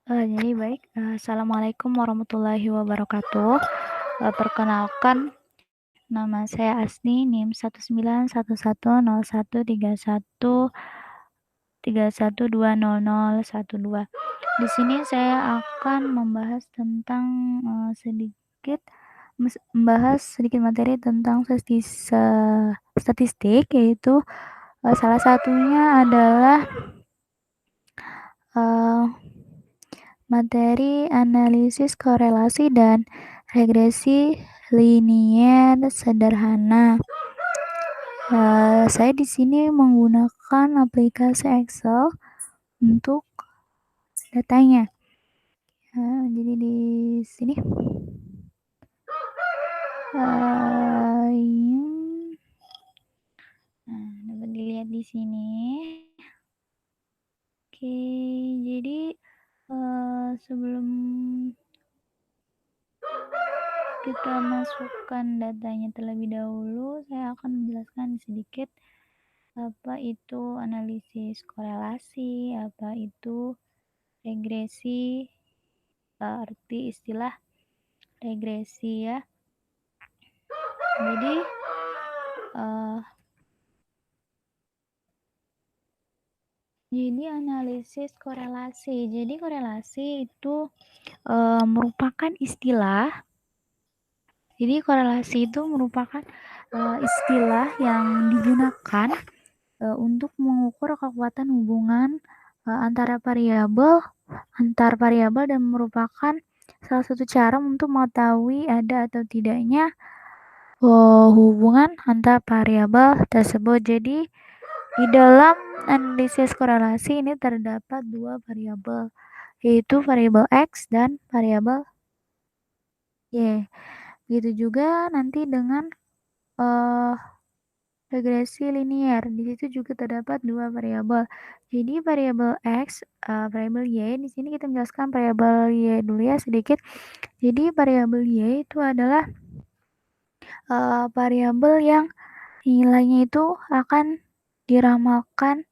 Jadi baik, assalamualaikum warahmatullahi wabarakatuh. Perkenalkan, nama saya Asni, NIM 191113131200012. Di sini saya akan membahas tentang membahas sedikit materi tentang statistik, yaitu salah satunya adalah materi analisis korelasi dan regresi linier sederhana. Saya di sini menggunakan aplikasi Excel untuk datanya. Jadi di sini dapat dilihat di sini. Oke, jadi sebelum kita masukkan datanya terlebih dahulu, saya akan menjelaskan sedikit apa itu analisis korelasi, apa itu regresi, arti istilah regresi ya. Jadi analisis korelasi. Jadi korelasi itu merupakan istilah. Jadi korelasi itu merupakan istilah yang digunakan untuk mengukur kekuatan hubungan antar variabel dan merupakan salah satu cara untuk mengetahui ada atau tidaknya hubungan antar variabel tersebut. Jadi di dalam analisis korelasi ini terdapat dua variabel, yaitu variabel X dan variabel Y. Begitu juga nanti dengan regresi linier. Di situ juga terdapat dua variabel. Jadi variabel X, variabel Y, di sini kita menjelaskan variabel Y dulu ya sedikit. Jadi variabel Y itu adalah variabel yang nilainya itu akan diramalkan,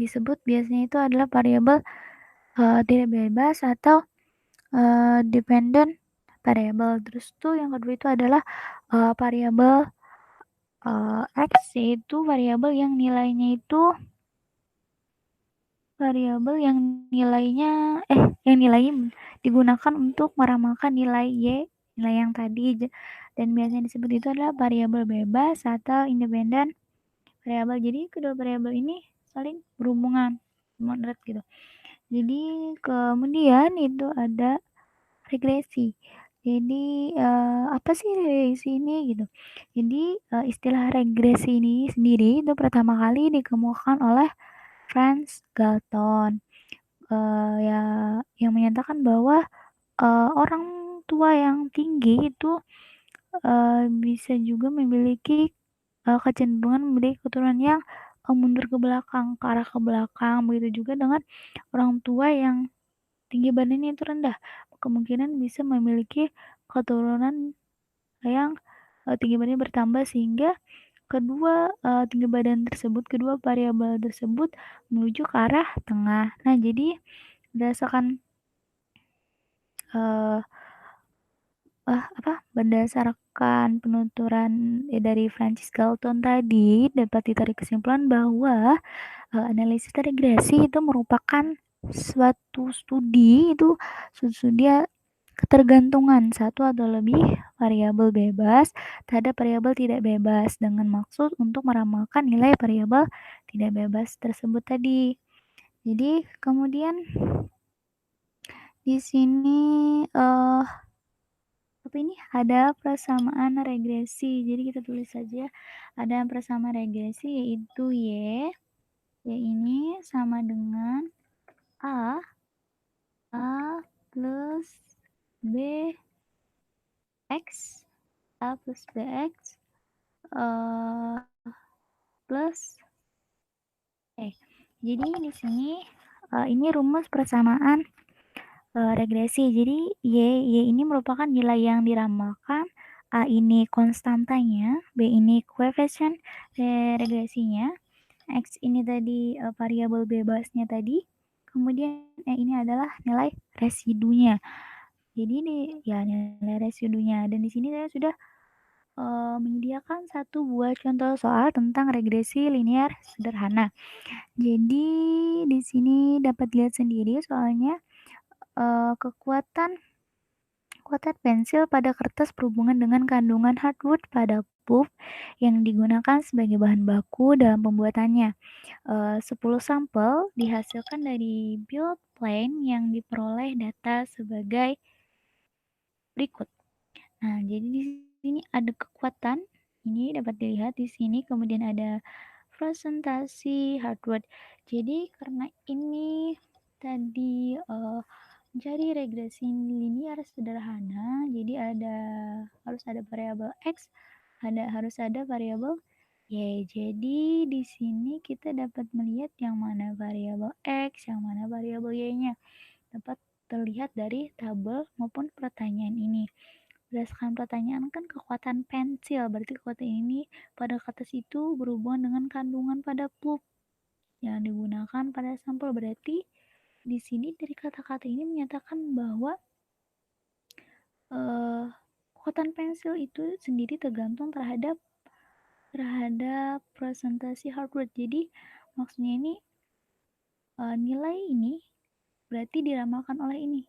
disebut biasanya itu adalah variabel tidak bebas atau dependent variable. Terus tuh yang kedua itu adalah variabel X, yaitu variabel yang nilainya digunakan untuk meramalkan nilai Y, nilai yang tadi, dan biasanya disebut itu adalah variabel bebas atau independent variabel. Jadi kedua variabel ini saling berhubungan moderat gitu. Jadi kemudian itu ada regresi. Jadi apa sih regresi ini gitu? Jadi istilah regresi ini sendiri itu pertama kali dikemukakan oleh Franz Galton, ya, yang menyatakan bahwa orang tua yang tinggi itu bisa juga memiliki kecenderungan memiliki keturunan yang mundur ke belakang, ke arah ke belakang. Begitu juga dengan orang tua yang tinggi badannya itu rendah, kemungkinan bisa memiliki keturunan yang tinggi badannya bertambah, sehingga kedua variabel tersebut menuju ke arah tengah. Nah, jadi berdasarkan penuturan dari Francis Galton tadi, dapat ditarik kesimpulan bahwa analisis regresi itu merupakan suatu studi ketergantungan satu atau lebih variabel bebas terhadap variabel tidak bebas dengan maksud untuk meramalkan nilai variabel tidak bebas tersebut tadi. Jadi kemudian di sini ini ada persamaan regresi. Jadi kita tulis saja ada persamaan regresi, yaitu Y ini sama dengan A plus B X, A plus BX plus Jadi di sini ini rumus persamaan regresi. Jadi Y ini merupakan nilai yang diramalkan, A ini konstantanya, B ini koefisien regresinya, X ini tadi variabel bebasnya tadi, kemudian ini adalah nilai residunya. Jadi nilai residunya dan di sini saya sudah menyediakan satu buah contoh soal tentang regresi linear sederhana. Jadi di sini dapat lihat sendiri soalnya, kekuatan kekuatan pensil pada kertas berhubungan dengan kandungan hardwood pada pulp yang digunakan sebagai bahan baku dalam pembuatannya. 10 sampel dihasilkan dari build plan yang diperoleh data sebagai berikut. Nah, jadi di sini ada kekuatan, ini dapat dilihat di sini, kemudian ada presentasi hardware. Jadi karena ini tadi mencari regresi linear sederhana, jadi harus ada variabel x, harus ada variabel y. Jadi di sini kita dapat melihat yang mana variabel x, yang mana variabel y-nya. Dapat terlihat dari tabel maupun pertanyaan ini. Berdasarkan pertanyaan kan kekuatan pensil, berarti kekuatan ini pada kertas itu berhubungan dengan kandungan pada pulp yang digunakan pada sampel. Berarti di sini dari kata-kata ini menyatakan bahwa kekuatan pensil itu sendiri tergantung terhadap presentasi hardware. Jadi maksudnya ini nilai ini berarti diramalkan oleh ini.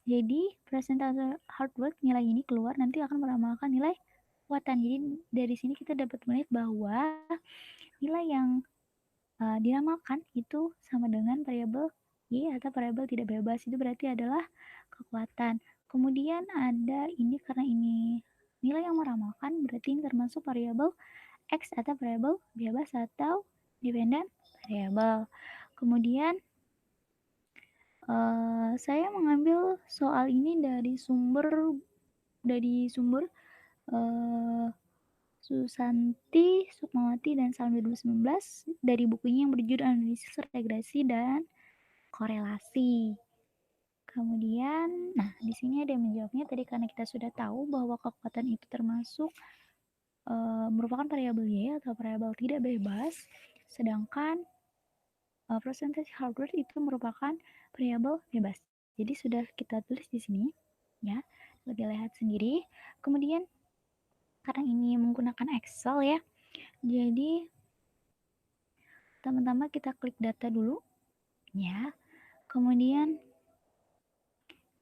Jadi presentasi hardware nilai ini keluar nanti akan meramalkan nilai kekuatan. Jadi dari sini kita dapat melihat bahwa nilai yang diramalkan itu sama dengan variabel y atau variabel tidak bebas. Itu berarti adalah kekuatan. Kemudian ada ini karena ini nilai yang meramalkan berarti ini termasuk variabel x atau variabel bebas atau dependent variable. Kemudian saya mengambil soal ini dari sumber Susanti, Sukmawati, dan Salam 2019 dari bukunya yang berjudul Analisis Regresi dan Korelasi. Kemudian, nah di sini ada yang menjawabnya tadi karena kita sudah tahu bahwa kekuatan itu termasuk merupakan variabel y atau variabel tidak bebas, sedangkan presentasi hardware itu merupakan variabel bebas. Jadi sudah kita tulis di sini, ya, dapat dilihat sendiri. Kemudian karena ini menggunakan Excel ya, jadi pertama-tama kita klik data dulu, ya. Kemudian,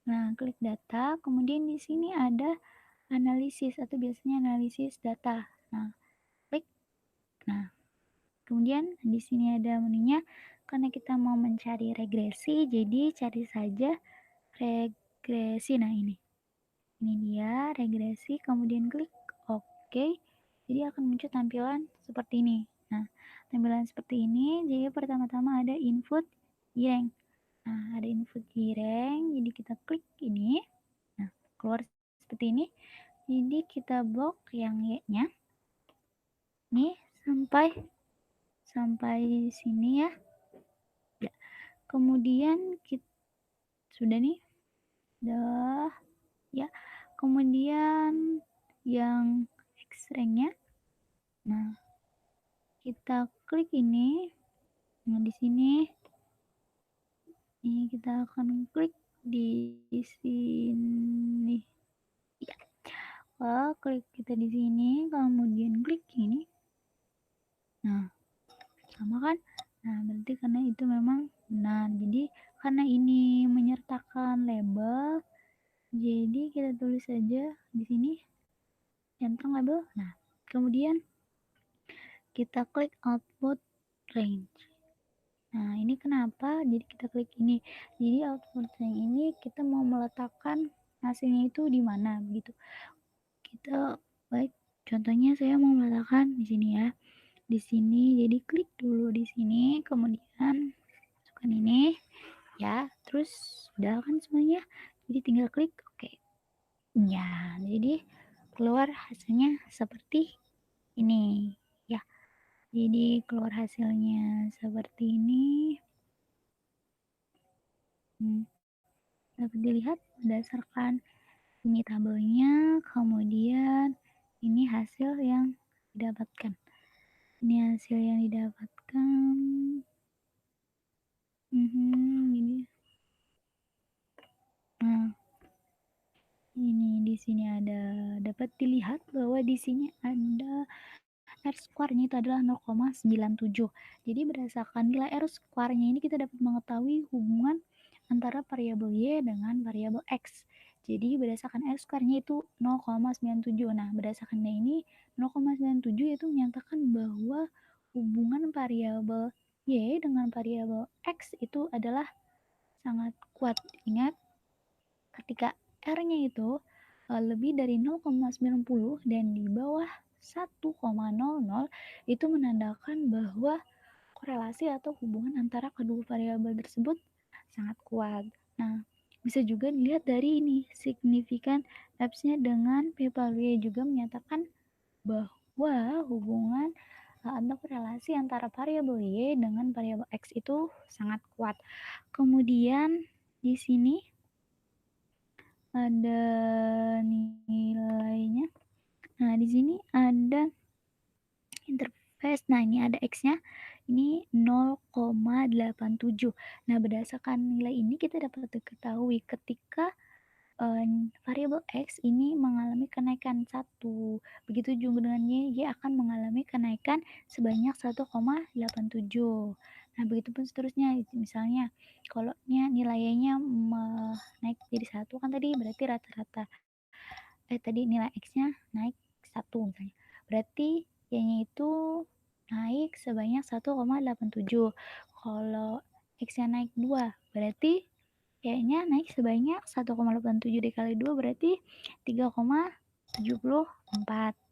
nah klik data, kemudian di sini ada analisis atau biasanya analisis data. Nah, klik. Nah, kemudian di sini ada menunya. Karena kita mau mencari regresi, jadi cari saja regresi. Nah, ini dia regresi, kemudian klik OK. Jadi akan muncul tampilan seperti ini. Nah, tampilan seperti ini, jadi pertama-tama ada input y-rank. Nah, ada input y-rank, jadi kita klik ini. Nah, keluar seperti ini. Jadi kita blok yang y-nya. Nih, sampai sini ya. Ya. Kemudian kita sudah nih. Dah. Ya. Kemudian yang X-rank-nya. Nah, kita klik ini. Nah, di sini ini kita akan klik di sini. Ya. Klik kita di sini, kemudian klik ini. Nah, sama kan? Nah, berarti karena itu memang benar. Jadi karena ini menyertakan label, jadi kita tulis saja di sini centang label. Nah, kemudian kita klik output range. Nah, ini kenapa? Jadi kita klik ini. Jadi output range ini kita mau meletakkan hasilnya itu di mana begitu. Kita baik contohnya saya mau meletakkan di sini ya. Di sini jadi klik dulu di sini, kemudian masukkan ini ya, terus sudah kan semuanya. Jadi tinggal klik OK. Ya, jadi keluar hasilnya seperti ini ya. Jadi keluar hasilnya seperti ini. Dapat dilihat berdasarkan ini tabelnya, kemudian ini hasil yang didapatkan. Ini hasil yang didapatkan. Ini. Nah, ini di sini ada dapat dilihat bahwa di sini ada R square-nya itu adalah 0,97. Jadi berdasarkan nilai R square-nya ini kita dapat mengetahui hubungan antara variabel Y dengan variabel X. Jadi berdasarkan R square-nya itu 0,97. Nah, berdasarkan ini 0,97 itu menyatakan bahwa hubungan variabel Y dengan variabel X itu adalah sangat kuat. Ingat, ketika R-nya itu lebih dari 0,90 dan di bawah 1,00 itu menandakan bahwa korelasi atau hubungan antara kedua variabel tersebut sangat kuat. Nah, bisa juga dilihat dari ini, signifikan Fs-nya dengan p-value juga menyatakan bahwa hubungan atau korelasi antara variabel Y dengan variabel X itu sangat kuat. Kemudian di sini ada nilainya. Nah, di sini ada interface. Nah, ini ada X-nya. Ini 0,87. Nah, berdasarkan nilai ini kita dapat diketahui ketika variabel X ini mengalami kenaikan 1. Begitu juga dengan Y akan mengalami kenaikan sebanyak 1,87. Nah, begitupun seterusnya. Misalnya, kalau nilainya naik jadi 1 kan tadi berarti rata-rata tadi nilai X-nya naik 1 misalnya. Berarti Y-nya itu naik sebanyak 1,87. Kalau X-nya naik 2, berarti Y-nya naik sebanyak 1,87 dikali 2 berarti 3,74.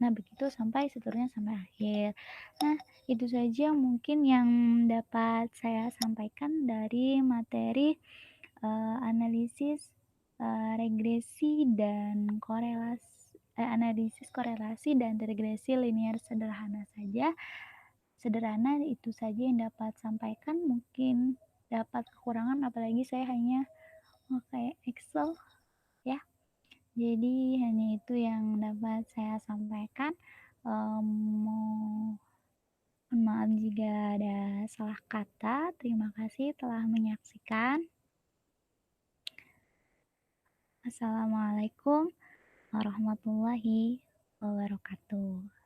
Nah, begitu sampai seterusnya sampai akhir. Nah, itu saja mungkin yang dapat saya sampaikan dari materi analisis regresi dan analisis korelasi dan regresi linear sederhana saja. Sederhana itu saja yang dapat sampaikan. Mungkin dapat kekurangan apalagi saya hanya pakai Excel ya. Jadi hanya itu yang dapat saya sampaikan. Mohon maaf jika ada salah kata. Terima kasih telah menyaksikan. Assalamualaikum warahmatullahi wabarakatuh.